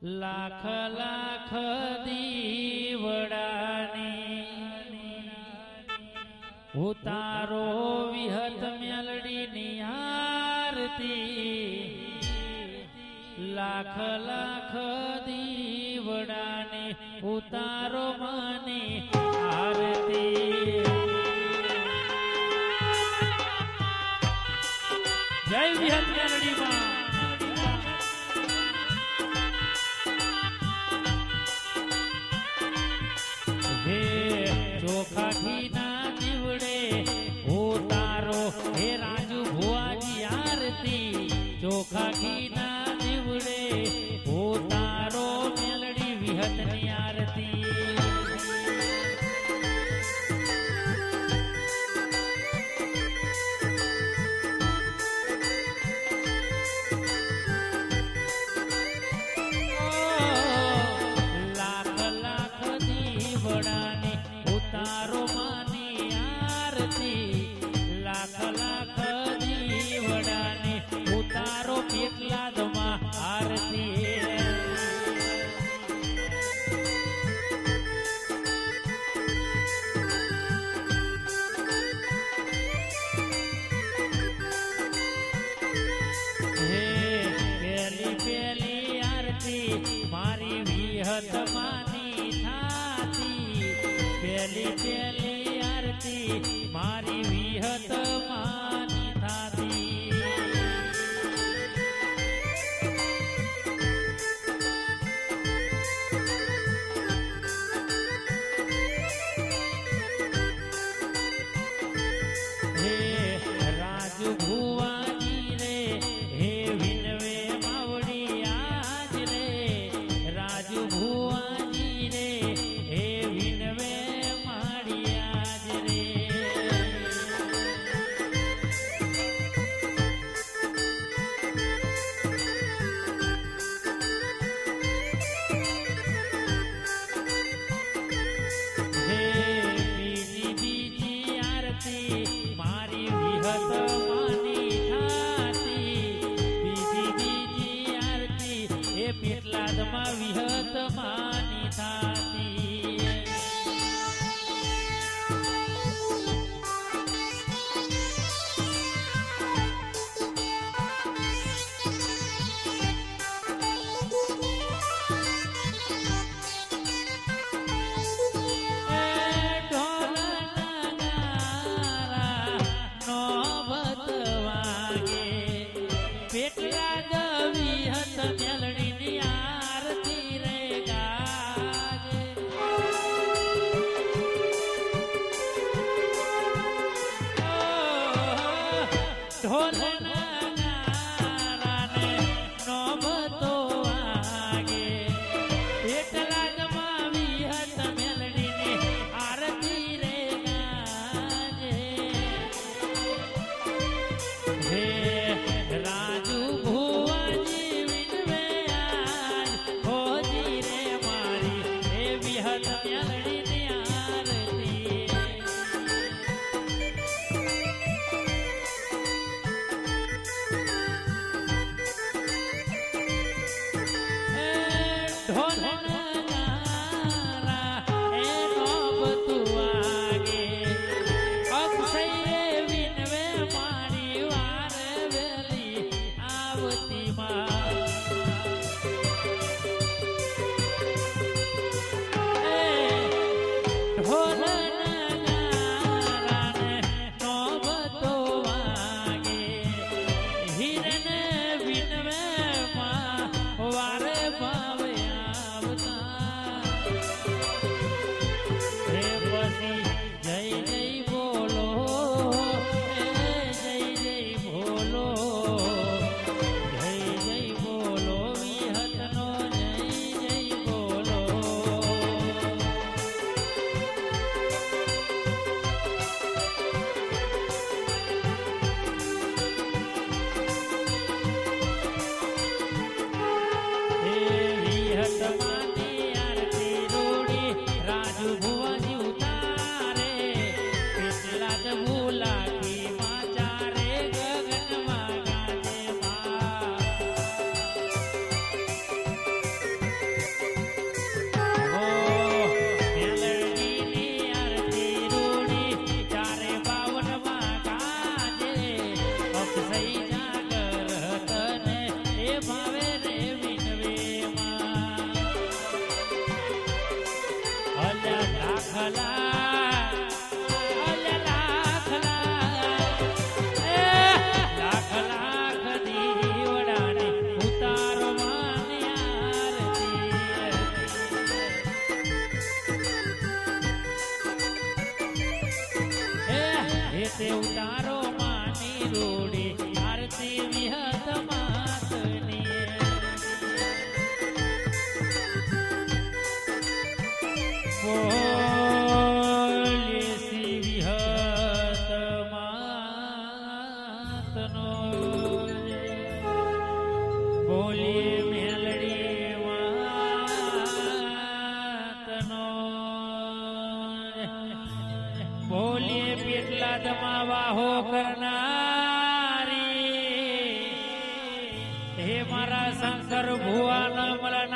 લાખ લાખ દીવડાની ઉતારો વિહત મેલડીની આરતી લાખ લાખ દીવડાની ઉતારો માની આરતી જય વિહત મેલડી માં ચોખા ઘી ના દીવડે ઉતારો હે રાજુ ભુવાજી આરતી ચોખા ઘી ના દીવડે ઉતારો મેલડી વિહત ની આરતી લાખ લાખ દીવડાની ઉતારો માની આરતી લાખ લાખ દીવડાની ઉતારો પેટલાદમાં આરતી પેલી પેલી આરતી મારી વિહત માની થાતી પેલી પેલી આરતી મારી વિહત માની થાતી હે રાજુ ભુવાજી રે હે વિનવે માવડી આજ રે રાજુ ભુવાજી રે હે વિનવે માડી આજ રે હે બીજી બીજી આરતી મારી વિહત માની થાતી બીજી બીજી આરતી એ પેટલાદમાં વિહત માની થાતી પેટલાદ વિહત મેલડીની આરતી રે ગાજે ઢોલના નારાને નોબતો વાગે પેટલાદમાં વિહત મેલડીની આરતી રે ગાજે હે રાજુ ભુવાજી વિનવે આજ હોજી રે મારી હે વિહત મેલડીની આરતી ઢોલના નારા એ નોબતું વાગે અક્ષય રે વિનવે મારી વાર વેલી આવતી માં ઢોલના નારાને નોબતો વાગે હિરણ વિનવે માં વારે ભાવે આવતા હે પછી જય જય બોલો હે જય જય બોલો જય લાખ અલે લાખ લાખ દીવડાને ઉતારો માની આરતી હે તે ઉતારો માની રોડે આરતી વિહત માતની બોલે શ્રી વિહત માતનો બોલીએ મેલડી માતનો બોલીએ પેટલા દમાવા હો કરનારી હે મારા શંકર ભુવન મળનારી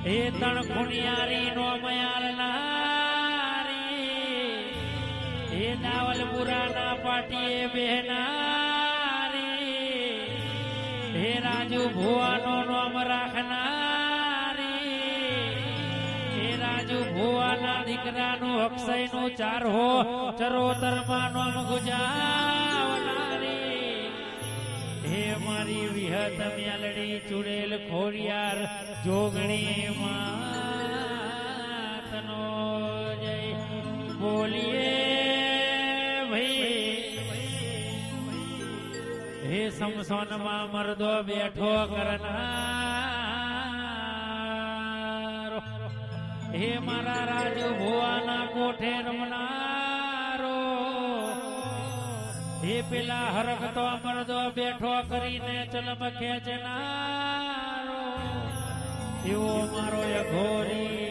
હે તણ ખુનિયારી નો મયાલનારી હે દાવલપુરાના પાટીએ બહેનારી હે રાજુ ભુવાનો નોમ રાખનારી હે રાજુ ભુવાના દીકરાનું અક્ષયનું ચારહો ચરોતરમાં નોમ ગુજાવનારી હે મારી વિહત મેલડી ચુડેલ ખોડિયાર જોગણી માતનો જય બોલીએ હે સમસોનમાં મરદો બેઠો કરનાર હે મારા રાજુ ભુવાના કોઠે રમનારો હે પેલા હરખતો મરદો બેઠો કરીને ચલમ ખેંચનારો એવો મારો ઘોરી